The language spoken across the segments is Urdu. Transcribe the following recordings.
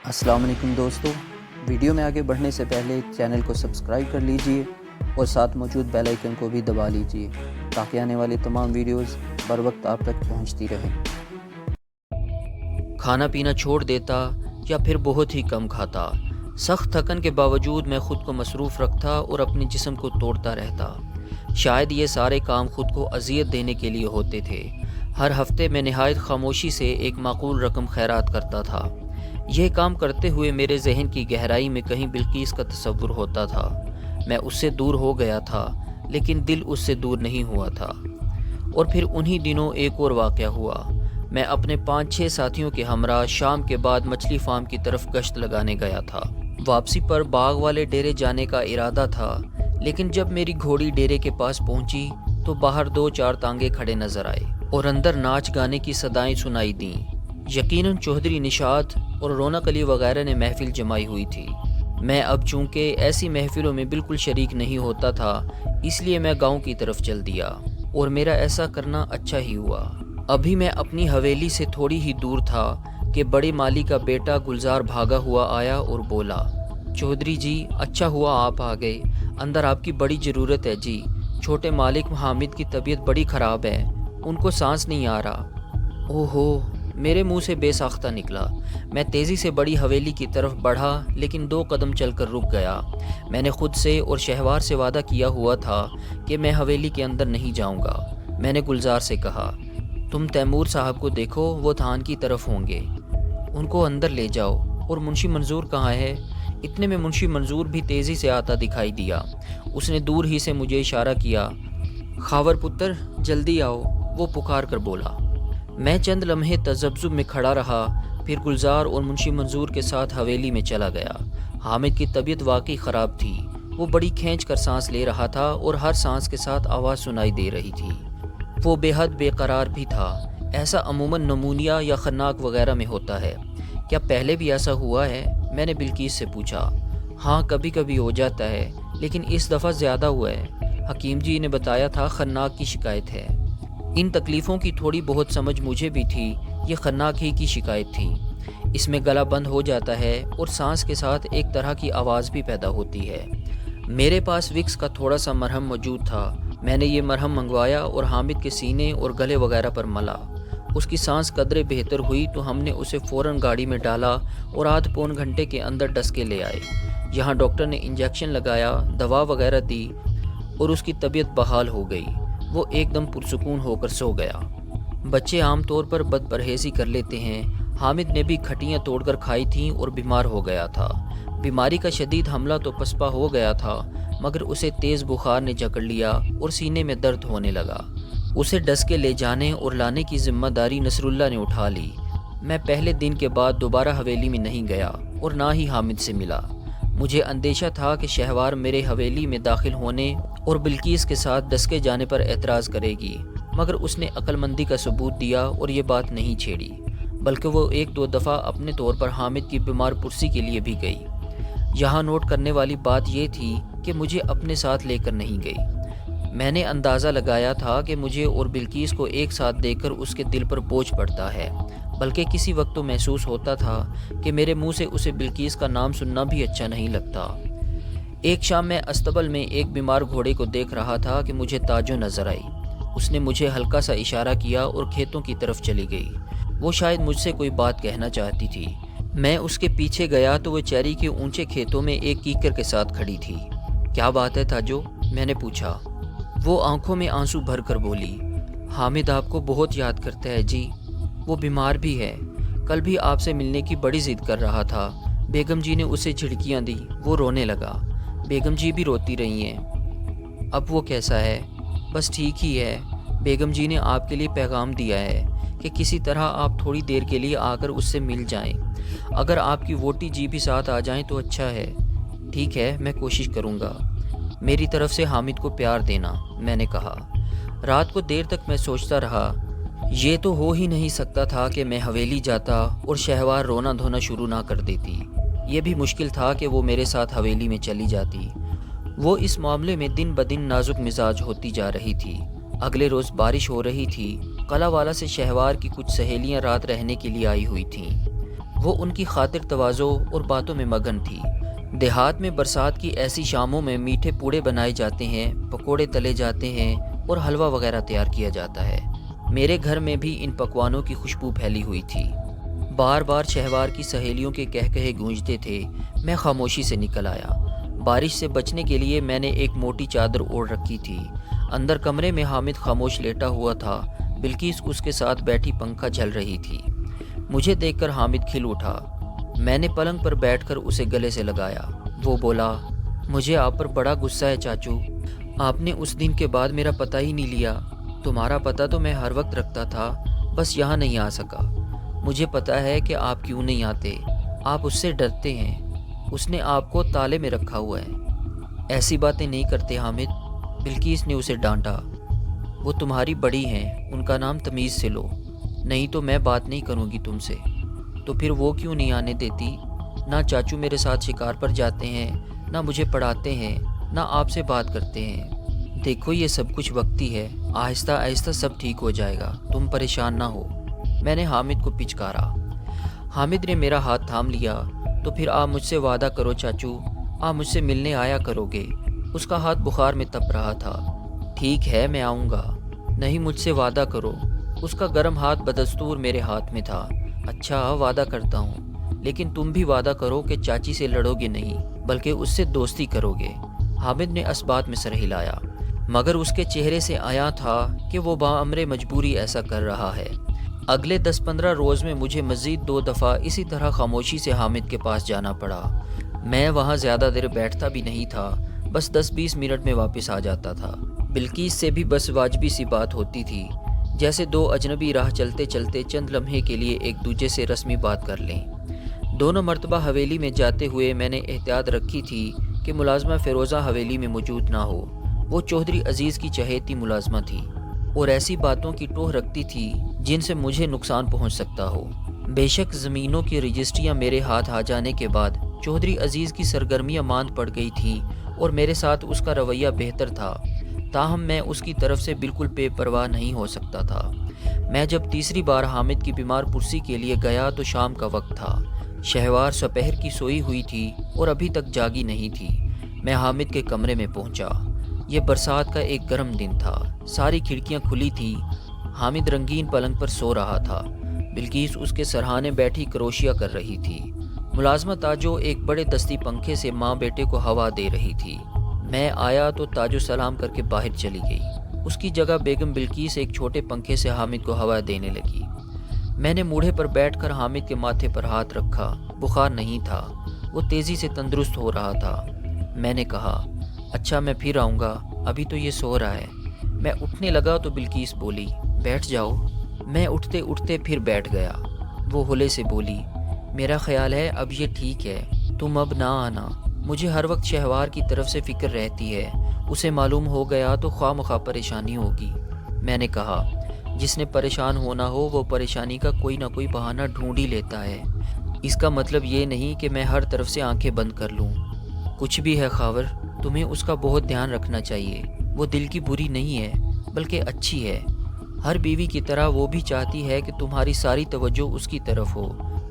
السلام علیکم دوستو، ویڈیو میں آگے بڑھنے سے پہلے چینل کو سبسکرائب کر لیجئے اور ساتھ موجود بیل آئیکن کو بھی دبا لیجئے تاکہ آنے والی تمام ویڈیوز بر وقت آپ تک پہنچتی رہیں۔ کھانا پینا چھوڑ دیتا یا پھر بہت ہی کم کھاتا، سخت تھکن کے باوجود میں خود کو مصروف رکھتا اور اپنے جسم کو توڑتا رہتا۔ شاید یہ سارے کام خود کو اذیت دینے کے لیے ہوتے تھے۔ ہر ہفتے میں نہایت خاموشی سے ایک معقول رقم خیرات کرتا تھا۔ یہ کام کرتے ہوئے میرے ذہن کی گہرائی میں کہیں بلقیس کا تصور ہوتا تھا۔ میں اس سے دور ہو گیا تھا لیکن دل اس سے دور نہیں ہوا تھا۔ اور پھر انہی دنوں ایک اور واقعہ ہوا۔ میں اپنے 5-6 ساتھیوں کے ہمراہ شام کے بعد مچھلی فارم کی طرف گشت لگانے گیا تھا۔ واپسی پر باغ والے ڈیرے جانے کا ارادہ تھا، لیکن جب میری گھوڑی ڈیرے کے پاس پہنچی تو باہر 2-4 تانگے کھڑے نظر آئے اور اندر ناچ گانے کی صدائیں سنائی دیں۔ یقیناً چودھری نشاط اور رونق علی وغیرہ نے محفل جمائی ہوئی تھی۔ میں اب چونکہ ایسی محفلوں میں بالکل شریک نہیں ہوتا تھا، اس لیے میں گاؤں کی طرف چل دیا، اور میرا ایسا کرنا اچھا ہی ہوا۔ ابھی میں اپنی حویلی سے تھوڑی ہی دور تھا کہ بڑے مالی کا بیٹا گلزار بھاگا ہوا آیا اور بولا، چودھری جی، اچھا ہوا آپ آ گئے، اندر آپ کی بڑی ضرورت ہے جی۔ چھوٹے مالک حامد کی طبیعت بڑی خراب ہے، ان کو سانس نہیں آ رہا۔ اوہو، میرے منہ سے بے ساختہ نکلا۔ میں تیزی سے بڑی حویلی کی طرف بڑھا لیکن 2 قدم چل کر رک گیا۔ میں نے خود سے اور شہوار سے وعدہ کیا ہوا تھا کہ میں حویلی کے اندر نہیں جاؤں گا۔ میں نے گلزار سے کہا، تم تیمور صاحب کو دیکھو، وہ تھان کی طرف ہوں گے، ان کو اندر لے جاؤ۔ اور منشی منظور کہاں ہے؟ اتنے میں منشی منظور بھی تیزی سے آتا دکھائی دیا۔ اس نے دور ہی سے مجھے اشارہ کیا، خاور پتر جلدی آؤ، وہ پکار کر بولا۔ میں چند لمحے تذبذب میں کھڑا رہا، پھر گلزار اور منشی منظور کے ساتھ حویلی میں چلا گیا۔ حامد کی طبیعت واقعی خراب تھی۔ وہ بڑی کھینچ کر سانس لے رہا تھا اور ہر سانس کے ساتھ آواز سنائی دے رہی تھی۔ وہ بے حد بے قرار بھی تھا۔ ایسا عموماً نمونیا یا خناق وغیرہ میں ہوتا ہے۔ کیا پہلے بھی ایسا ہوا ہے؟ میں نے بلقیس سے پوچھا۔ ہاں، کبھی کبھی ہو جاتا ہے، لیکن اس دفعہ زیادہ ہوا ہے۔ حکیم جی نے بتایا تھا خناق کی شکایت ہے۔ ان تکلیفوں کی تھوڑی بہت سمجھ مجھے بھی تھی۔ یہ خناق ہی کی شکایت تھی۔ اس میں گلا بند ہو جاتا ہے اور سانس کے ساتھ ایک طرح کی آواز بھی پیدا ہوتی ہے۔ میرے پاس وکس کا تھوڑا سا مرہم موجود تھا۔ میں نے یہ مرہم منگوایا اور حامد کے سینے اور گلے وغیرہ پر ملا۔ اس کی سانس قدرے بہتر ہوئی تو ہم نے اسے فوراً گاڑی میں ڈالا اور آدھ پون گھنٹے کے اندر ڈس کے لے آئے۔ یہاں ڈاکٹر نے انجیکشن لگایا، دوا وغیرہ دی اور اس کی طبیعت بحال ہو گئی۔ وہ ایک دم پرسکون ہو کر سو گیا۔ بچے عام طور پر بد پرہیزی کر لیتے ہیں۔ حامد نے بھی کھٹیاں توڑ کر کھائی تھیں اور بیمار ہو گیا تھا۔ بیماری کا شدید حملہ تو پسپا ہو گیا تھا، مگر اسے تیز بخار نے جکڑ لیا اور سینے میں درد ہونے لگا۔ اسے ڈس کے لے جانے اور لانے کی ذمہ داری نصر اللہ نے اٹھا لی۔ میں پہلے دن کے بعد دوبارہ حویلی میں نہیں گیا اور نہ ہی حامد سے ملا۔ مجھے اندیشہ تھا کہ شہوار میرے حویلی میں داخل ہونے اور بلقیس کے ساتھ ڈسکے جانے پر اعتراض کرے گی، مگر اس نے عقل مندی کا ثبوت دیا اور یہ بات نہیں چھیڑی، بلکہ وہ 1-2 دفعہ اپنے طور پر حامد کی بیمار پرسی کے لیے بھی گئی۔ یہاں نوٹ کرنے والی بات یہ تھی کہ مجھے اپنے ساتھ لے کر نہیں گئی۔ میں نے اندازہ لگایا تھا کہ مجھے اور بلقیس کو ایک ساتھ دیکھ کر اس کے دل پر بوجھ پڑتا ہے، بلکہ کسی وقت تو محسوس ہوتا تھا کہ میرے منہ سے اسے بلقیس کا نام سننا بھی اچھا نہیں لگتا۔ ایک شام میں استبل میں ایک بیمار گھوڑے کو دیکھ رہا تھا کہ مجھے تاجو نظر آئی۔ اس نے مجھے ہلکا سا اشارہ کیا اور کھیتوں کی طرف چلی گئی۔ وہ شاید مجھ سے کوئی بات کہنا چاہتی تھی۔ میں اس کے پیچھے گیا تو وہ چیری کے اونچے کھیتوں میں ایک کیکر کے ساتھ کھڑی تھی۔ کیا بات ہے تاجو؟ میں نے پوچھا۔ وہ آنکھوں میں آنسو بھر کر بولی، حامد آپ کو بہت یاد کرتا ہے جی، وہ بیمار بھی ہے، کل بھی آپ سے ملنے کی بڑی ضد کر رہا تھا۔ بیگم جی نے اسے جھڑکیاں دی، وہ رونے لگا۔ بیگم جی بھی روتی رہی ہیں۔ اب وہ کیسا ہے؟ بس ٹھیک ہی ہے۔ بیگم جی نے آپ کے لیے پیغام دیا ہے کہ کسی طرح آپ تھوڑی دیر کے لیے آ کر اس سے مل جائیں۔ اگر آپ کی ووٹی جی بھی ساتھ آ جائیں تو اچھا ہے۔ ٹھیک ہے، میں کوشش کروں گا۔ میری طرف سے حامد کو پیار دینا، میں نے کہا۔ رات کو دیر تک میں سوچتا رہا۔ یہ تو ہو ہی نہیں سکتا تھا کہ میں حویلی جاتا اور شہوار رونا دھونا شروع نہ کر دیتی۔ یہ بھی مشکل تھا کہ وہ میرے ساتھ حویلی میں چلی جاتی۔ وہ اس معاملے میں دن بدن نازک مزاج ہوتی جا رہی تھی۔ اگلے روز بارش ہو رہی تھی۔ قلعہ والا سے شہوار کی کچھ سہیلیاں رات رہنے کے لیے آئی ہوئی تھیں۔ وہ ان کی خاطر تواضع اور باتوں میں مگن تھی۔ دیہات میں برسات کی ایسی شاموں میں میٹھے پوڑے بنائے جاتے ہیں، پکوڑے تلے جاتے ہیں اور حلوہ وغیرہ تیار کیا جاتا ہے۔ میرے گھر میں بھی ان پکوانوں کی خوشبو پھیلی ہوئی تھی۔ بار بار شہوار کی سہیلیوں کے کہے گونجتے تھے۔ میں خاموشی سے نکل آیا۔ بارش سے بچنے کے لیے میں نے ایک موٹی چادر اوڑھ رکھی تھی۔ اندر کمرے میں حامد خاموش لیٹا ہوا تھا۔ بلقیس اس کے ساتھ بیٹھی پنکھا جھل رہی تھی۔ مجھے دیکھ کر حامد کھل اٹھا۔ میں نے پلنگ پر بیٹھ کر اسے گلے سے لگایا۔ وہ بولا، مجھے آپ پر بڑا غصہ ہے چاچو۔ آپ نے اس دن کے بعد میرا پتہ ہی نہیں لیا۔ تمہارا پتہ تو میں ہر وقت رکھتا تھا، بس یہاں نہیں آ سکا۔ مجھے پتہ ہے کہ آپ کیوں نہیں آتے۔ آپ اس سے ڈرتے ہیں۔ اس نے آپ کو تالے میں رکھا ہوا ہے۔ ایسی باتیں نہیں کرتے حامد، بلقیس نے اسے ڈانٹا۔ وہ تمہاری بڑی ہیں، ان کا نام تمیز سے لو، نہیں تو میں بات نہیں کروں گی تم سے۔ تو پھر وہ کیوں نہیں آنے دیتی؟ نہ چاچو میرے ساتھ شکار پر جاتے ہیں، نہ مجھے پڑھاتے ہیں، نہ آپ سے بات کرتے ہیں۔ دیکھو یہ سب کچھ وقتی ہے، آہستہ آہستہ سب ٹھیک ہو جائے گا، تم پریشان نہ ہو۔ میں نے حامد کو پچکارا۔ حامد نے میرا ہاتھ تھام لیا۔ تو پھر آپ مجھ سے وعدہ کرو چاچو، آپ مجھ سے ملنے آیا کرو گے۔ اس کا ہاتھ بخار میں تپ رہا تھا۔ ٹھیک ہے میں آؤں گا۔ نہیں مجھ سے وعدہ کرو۔ اس کا گرم ہاتھ بدستور میرے ہاتھ میں تھا۔ اچھا وعدہ کرتا ہوں، لیکن تم بھی وعدہ کرو کہ چاچی سے لڑو گے نہیں، بلکہ اس سے دوستی کرو گے۔ حامد نے اسبات میں سر ہلایا، مگر اس کے چہرے سے عیاں تھا کہ وہ بامر مجبوری ایسا کر رہا ہے۔ اگلے 10-15 روز میں مجھے مزید 2 دفعہ اسی طرح خاموشی سے حامد کے پاس جانا پڑا۔ میں وہاں زیادہ دیر بیٹھتا بھی نہیں تھا، بس 10-20 منٹ میں واپس آ جاتا تھا۔ بلقیس سے بھی بس واجبی سی بات ہوتی تھی، جیسے 2 اجنبی راہ چلتے چلتے چند لمحے کے لیے ایک دوسرے سے رسمی بات کر لیں۔ دونوں مرتبہ حویلی میں جاتے ہوئے میں نے احتیاط رکھی تھی کہ ملازمہ فیروزہ حویلی میں موجود نہ ہو۔ وہ چودھری عزیز کی چہیتی ملازمہ تھی اور ایسی باتوں کی ٹوہ رکھتی تھی جن سے مجھے نقصان پہنچ سکتا ہو۔ بے شک زمینوں کی رجسٹریاں میرے ہاتھ آ جانے کے بعد چودھری عزیز کی سرگرمیاں ماند پڑ گئی تھیں اور میرے ساتھ اس کا رویہ بہتر تھا، تاہم میں اس کی طرف سے بالکل بے پرواہ نہیں ہو سکتا تھا۔ میں جب تیسری بار حامد کی بیمار پرسی کے لیے گیا تو شام کا وقت تھا۔ شہوار سپہر کی سوئی ہوئی تھی اور ابھی تک جاگی نہیں تھی۔ میں حامد کے کمرے میں پہنچا۔ یہ برسات کا ایک گرم دن تھا، ساری کھڑکیاں کھلی تھیں۔ حامد رنگین پلنگ پر سو رہا تھا۔ بلقیس اس کے سرہانے بیٹھی کروشیا کر رہی تھی۔ ملازمہ تاجو ایک بڑے دستی پنکھے سے ماں بیٹے کو ہوا دے رہی تھی۔ میں آیا تو تاجو سلام کر کے باہر چلی گئی۔ اس کی جگہ بیگم بلقیس ایک چھوٹے پنکھے سے حامد کو ہوا دینے لگی۔ میں نے موڑھے پر بیٹھ کر حامد کے ماتھے پر ہاتھ رکھا۔ بخار نہیں تھا، وہ تیزی سے تندرست ہو رہا تھا۔ میں نے کہا، اچھا میں پھر آؤں گا، ابھی تو یہ سو رہا ہے۔ میں اٹھنے لگا تو بلقیس بولی، بیٹھ جاؤ۔ میں اٹھتے اٹھتے پھر بیٹھ گیا۔ وہ ہولے سے بولی، میرا خیال ہے اب یہ ٹھیک ہے، تم اب نہ آنا۔ مجھے ہر وقت شہوار کی طرف سے فکر رہتی ہے، اسے معلوم ہو گیا تو خواہ مخواہ پریشانی ہوگی۔ میں نے کہا، جس نے پریشان ہونا ہو وہ پریشانی کا کوئی نہ کوئی بہانہ ڈھونڈ ہی لیتا ہے۔ اس کا مطلب یہ نہیں کہ میں ہر طرف سے آنکھیں بند کر لوں۔ کچھ بھی ہے خاور، تمہیں اس کا بہت دھیان رکھنا چاہیے۔ وہ دل کی بری نہیں ہے، بلکہ اچھی ہے۔ ہر بیوی کی طرح وہ بھی چاہتی ہے کہ تمہاری ساری توجہ اس کی طرف ہو،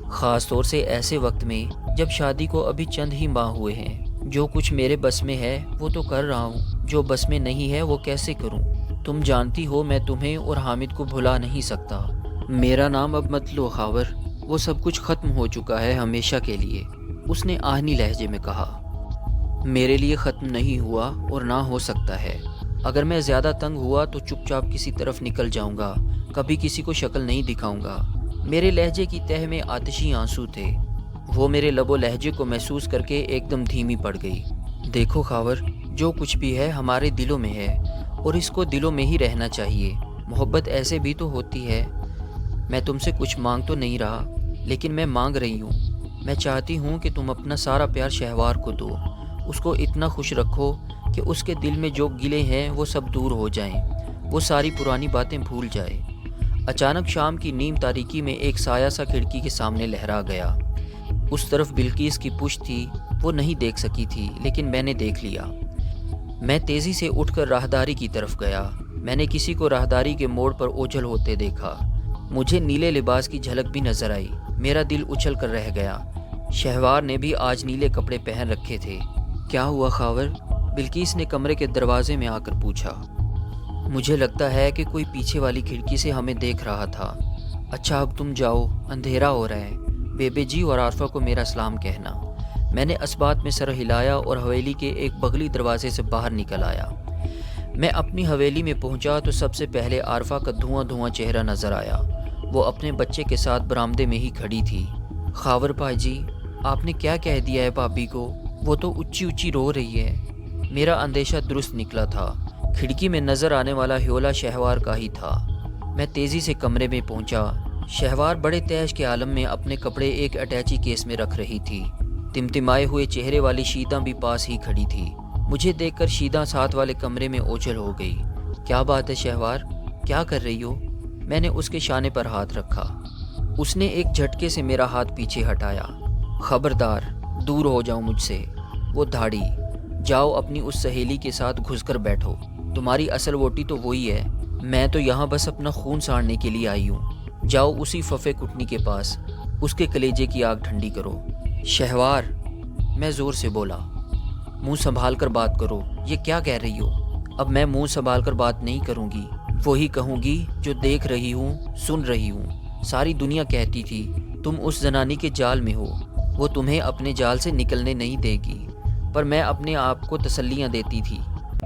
خاص طور سے ایسے وقت میں جب شادی کو ابھی چند ہی ماہ ہوئے ہیں۔ جو کچھ میرے بس میں ہے وہ تو کر رہا ہوں، جو بس میں نہیں ہے وہ کیسے کروں؟ تم جانتی ہو میں تمہیں اور حامد کو بھلا نہیں سکتا۔ میرا نام اب مت لو خاور، وہ سب کچھ ختم ہو چکا ہے ہمیشہ کے لیے، اس نے آہنی لہجے میں کہا۔ میرے لیے ختم نہیں ہوا اور نہ ہو سکتا ہے۔ اگر میں زیادہ تنگ ہوا تو چپ چاپ کسی طرف نکل جاؤں گا، کبھی کسی کو شکل نہیں دکھاؤں گا۔ میرے لہجے کی تہ میں آتشی آنسو تھے۔ وہ میرے لب و لہجے کو محسوس کر کے ایک دم دھیمی پڑ گئی۔ دیکھو خاور، جو کچھ بھی ہے ہمارے دلوں میں ہے اور اس کو دلوں میں ہی رہنا چاہیے۔ محبت ایسے بھی تو ہوتی ہے۔ میں تم سے کچھ مانگ تو نہیں رہا، لیکن میں مانگ رہی ہوں۔ میں چاہتی ہوں کہ تم اپنا سارا پیار شہوار کو دو، اس کو اتنا خوش رکھو کہ اس کے دل میں جو گلے ہیں وہ سب دور ہو جائیں، وہ ساری پرانی باتیں بھول جائے۔ اچانک شام کی نیم تاریکی میں ایک سایہ سا کھڑکی کے سامنے لہرا گیا۔ اس طرف بلقیس کی پشت تھی، وہ نہیں دیکھ سکی تھی، لیکن میں نے دیکھ لیا۔ میں تیزی سے اٹھ کر راہداری کی طرف گیا۔ میں نے کسی کو راہداری کے موڑ پر اوجھل ہوتے دیکھا۔ مجھے نیلے لباس کی جھلک بھی نظر آئی۔ میرا دل اچھل کر رہ گیا۔ شہوار نے بھی آج نیلے کپڑے پہن رکھے تھے۔ کیا ہوا خاور؟ بلقیس نے کمرے کے دروازے میں آ کر پوچھا۔ مجھے لگتا ہے کہ کوئی پیچھے والی کھڑکی سے ہمیں دیکھ رہا تھا۔ اچھا اب تم جاؤ، اندھیرا ہو رہا ہے۔ بیبے جی اور عارفہ کو میرا سلام کہنا۔ میں نے اسبات میں سر ہلایا اور حویلی کے ایک بغلی دروازے سے باہر نکل آیا۔ میں اپنی حویلی میں پہنچا تو سب سے پہلے عارفہ کا دھواں دھواں چہرہ نظر آیا۔ وہ اپنے بچے کے ساتھ برآمدے میں ہی کھڑی تھی۔ خاور بھائی جی، آپ نے کیا کہہ دیا ہے بھابھی کو؟ وہ تو اچھی اچھی رو رہی ہے۔ میرا اندیشہ درست نکلا تھا۔ کھڑکی میں نظر آنے والا ہیولا شہوار کا ہی تھا۔ میں تیزی سے کمرے میں پہنچا۔ شہوار بڑے تیش کے عالم میں اپنے کپڑے ایک اٹیچی کیس میں رکھ رہی تھی۔ تمتمائے ہوئے چہرے والی شیدہ بھی پاس ہی کھڑی تھی۔ مجھے دیکھ کر شیدہ ساتھ والے کمرے میں اوجھل ہو گئی۔ کیا بات ہے شہوار، کیا کر رہی ہو؟ میں نے اس کے شانے پر ہاتھ رکھا۔ اس نے ایک جھٹکے سے میرا ہاتھ پیچھے ہٹایا۔ خبردار، دور ہو جاؤ مجھ سے۔ وہ دھاڑی، جاؤ اپنی اس سہیلی کے ساتھ گھس کر بیٹھو۔ تمہاری اصل ووٹی تو وہی ہے، میں تو یہاں بس اپنا خون ساڑنے کے لیے آئی ہوں۔ جاؤ اسی ففے کٹنی کے پاس، اس کے کلیجے کی آگ ٹھنڈی کرو۔ شہوار، میں زور سے بولا، منہ سنبھال کر بات کرو، یہ کیا کہہ رہی ہو؟ اب میں منہ سنبھال کر بات نہیں کروں گی، وہی کہوں گی جو دیکھ رہی ہوں، سن رہی ہوں۔ ساری دنیا کہتی تھی تم اس زنانی کے جال میں ہو، وہ تمہیں اپنے جال سے نکلنے نہیں دے گی، پر میں اپنے آپ کو تسلیاں دیتی تھی۔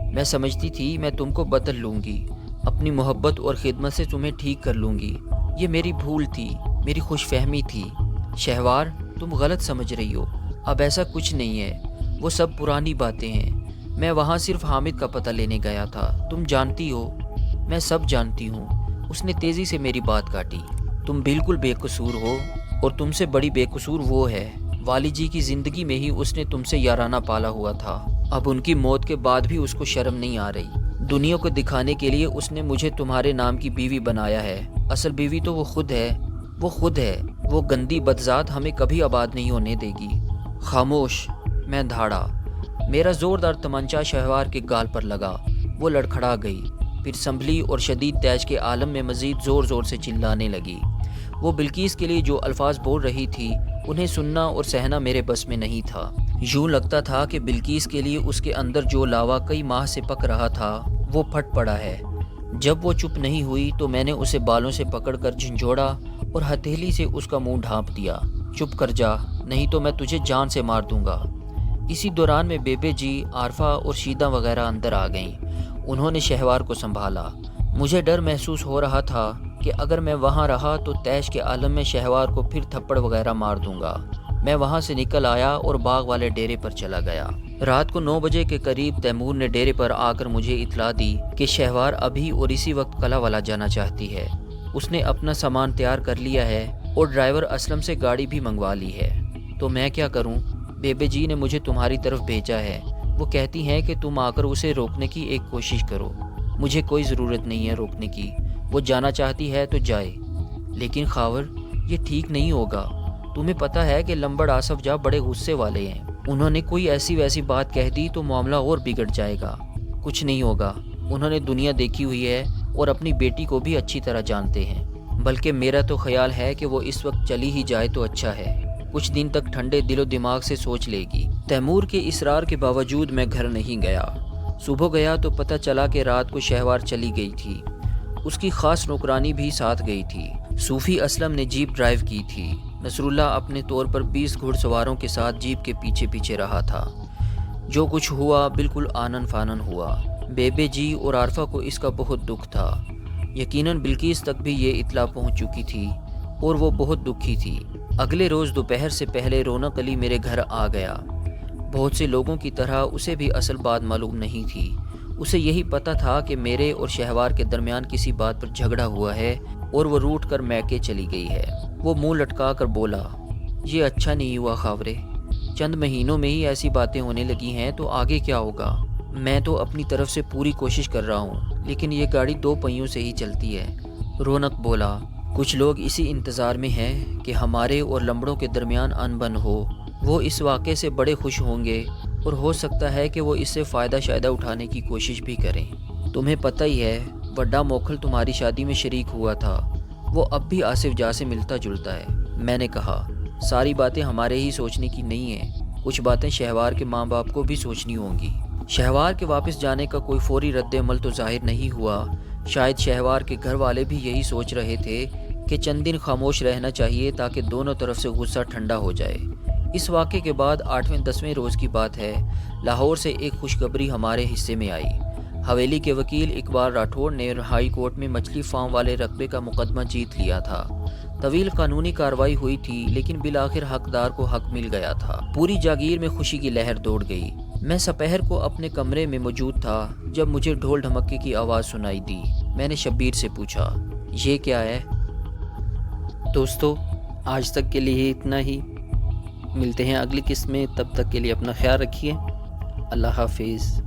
میں سمجھتی تھی میں تم کو بدل لوں گی، اپنی محبت اور خدمت سے تمہیں ٹھیک کر لوں گی۔ یہ میری بھول تھی، میری خوش فہمی تھی۔ شہوار، تم غلط سمجھ رہی ہو، اب ایسا کچھ نہیں ہے، وہ سب پرانی باتیں ہیں۔ میں وہاں صرف حامد کا پتہ لینے گیا تھا، تم جانتی ہو۔ میں سب جانتی ہوں۔ اس نے تیزی سے میری بات کاٹی۔ تم بالکل بے قصور ہو، اور تم سے بڑی بے قصور وہ ہے۔ والد جی کی زندگی میں ہی اس نے تم سے یارانہ پالا ہوا تھا، اب ان کی موت کے بعد بھی اس کو شرم نہیں آ رہی۔ دنیا کو دکھانے کے لیے اس نے مجھے تمہارے نام کی بیوی بنایا ہے، اصل بیوی تو وہ خود ہے۔ وہ گندی بدذات ہمیں کبھی آباد نہیں ہونے دے گی۔ خاموش، میں دھاڑا۔ میرا زوردار تمنچا شہوار کے گال پر لگا۔ وہ لڑکھڑا گئی، پھر سنبھلی اور شدید تیش کے عالم میں مزید زور زور سے چلانے لگی۔ وہ بلقیس کے لیے جو الفاظ بول رہی تھی انہیں سننا اور سہنا میرے بس میں نہیں تھا۔ یوں لگتا تھا کہ بلقیس کے لیے اس کے اندر جو لاوا کئی ماہ سے پک رہا تھا وہ پھٹ پڑا ہے۔ جب وہ چپ نہیں ہوئی تو میں نے اسے بالوں سے پکڑ کر جھنجھوڑا اور ہتھیلی سے اس کا منہ ڈھانپ دیا۔ چپ کر جا، نہیں تو میں تجھے جان سے مار دوں گا۔ اسی دوران میں بیبے جی، عارفہ اور شیدہ وغیرہ اندر آ گئیں۔ انہوں نے شہوار کو سنبھالا۔ مجھے ڈر محسوس ہو رہا تھا کہ اگر میں وہاں رہا تو تیش کے عالم میں شہوار کو پھر تھپڑ وغیرہ مار دوں گا۔ میں وہاں سے نکل آیا اور باغ والے ڈیرے پر چلا گیا۔ رات کو 9 بجے کے قریب تیمور نے ڈیرے پر آ کر مجھے اطلاع دی کہ شہوار ابھی اور اسی وقت کلا والا جانا چاہتی ہے۔ اس نے اپنا سامان تیار کر لیا ہے اور ڈرائیور اسلم سے گاڑی بھی منگوا لی ہے۔ تو میں کیا کروں؟ بیبے جی نے مجھے تمہاری طرف بھیجا ہے۔ وہ کہتی ہیں کہ تم آ کر اسے روکنے کی ایک کوشش کرو۔ مجھے کوئی ضرورت نہیں ہے روکنے کی، وہ جانا چاہتی ہے تو جائے۔ لیکن خاور، یہ ٹھیک نہیں ہوگا۔ تمہیں پتہ ہے کہ لمبڑ آصف جا بڑے غصے والے ہیں، انہوں نے کوئی ایسی ویسی بات کہہ دی تو معاملہ اور بگڑ جائے گا۔ کچھ نہیں ہوگا، انہوں نے دنیا دیکھی ہوئی ہے اور اپنی بیٹی کو بھی اچھی طرح جانتے ہیں۔ بلکہ میرا تو خیال ہے کہ وہ اس وقت چلی ہی جائے تو اچھا ہے، کچھ دن تک ٹھنڈے دل و دماغ سے سوچ لے گی۔ تیمور کے اصرار کے باوجود میں گھر نہیں گیا۔ صبح گیا تو پتہ چلا کہ رات کو شہوار چلی گئی تھی۔ اس کی خاص نوکرانی بھی ساتھ گئی تھی۔ صوفی اسلم نے جیپ ڈرائیو کی تھی۔ نصراللہ اپنے طور پر 20 گھڑ سواروں کے ساتھ جیپ کے پیچھے پیچھے رہا تھا۔ جو کچھ ہوا بالکل آنن فانن ہوا۔ بیبے جی اور عارفہ کو اس کا بہت دکھ تھا۔ یقیناً بلقیس تک بھی یہ اطلاع پہنچ چکی تھی اور وہ بہت دکھی تھی۔ اگلے روز دوپہر سے پہلے رونق علی میرے گھر آ گیا۔ بہت سے لوگوں کی طرح اسے بھی اصل بات معلوم نہیں تھی۔ اسے یہی پتہ تھا کہ میرے اور شہوار کے درمیان کسی بات پر جھگڑا ہوا ہے اور وہ روٹ کر میکے چلی گئی ہے۔ وہ منہ لٹکا کر بولا، یہ اچھا نہیں ہوا خاورے، چند مہینوں میں ہی ایسی باتیں ہونے لگی ہیں تو آگے کیا ہوگا؟ میں تو اپنی طرف سے پوری کوشش کر رہا ہوں، لیکن یہ گاڑی 2 پہیوں سے ہی چلتی ہے۔ رونق بولا، کچھ لوگ اسی انتظار میں ہیں کہ ہمارے اور لمبڑوں کے درمیان انبن ہو۔ وہ اس واقعے سے بڑے خوش ہوں گے اور ہو سکتا ہے کہ وہ اس سے فائدہ شائدہ اٹھانے کی کوشش بھی کریں۔ تمہیں پتہ ہی ہے وڈا موکھل تمہاری شادی میں شریک ہوا تھا، وہ اب بھی آصف جا سے ملتا جلتا ہے۔ میں نے کہا ساری باتیں ہمارے ہی سوچنے کی نہیں ہیں، کچھ باتیں شہوار کے ماں باپ کو بھی سوچنی ہوں گی۔ شہوار کے واپس جانے کا کوئی فوری رد عمل تو ظاہر نہیں ہوا۔ شاید شہوار کے گھر والے بھی یہی سوچ رہے تھے کہ چند دن خاموش رہنا چاہیے تاکہ دونوں طرف سے غصہ ٹھنڈا ہو جائے۔ اس واقعے کے بعد 8ویں-10ویں روز کی بات ہے، لاہور سے ایک خوشخبری ہمارے حصے میں آئی۔ حویلی کے وکیل اقبال راٹھوڑ نے ہائی کورٹ میں مچھلی فارم والے رقبے کا مقدمہ جیت لیا تھا۔ طویل قانونی کارروائی ہوئی تھی لیکن بالآخر حقدار کو حق مل گیا تھا۔ پوری جاگیر میں خوشی کی لہر دوڑ گئی۔ میں سپہر کو اپنے کمرے میں موجود تھا جب مجھے ڈھول ڈھمکے کی آواز سنائی دی۔ میں نے شبیر سے پوچھا یہ کیا ہے؟ دوستو آج تک کے لیے اتنا ہی، ملتے ہیں اگلی قسط میں، تب تک کے لیے اپنا خیال رکھیے، اللہ حافظ۔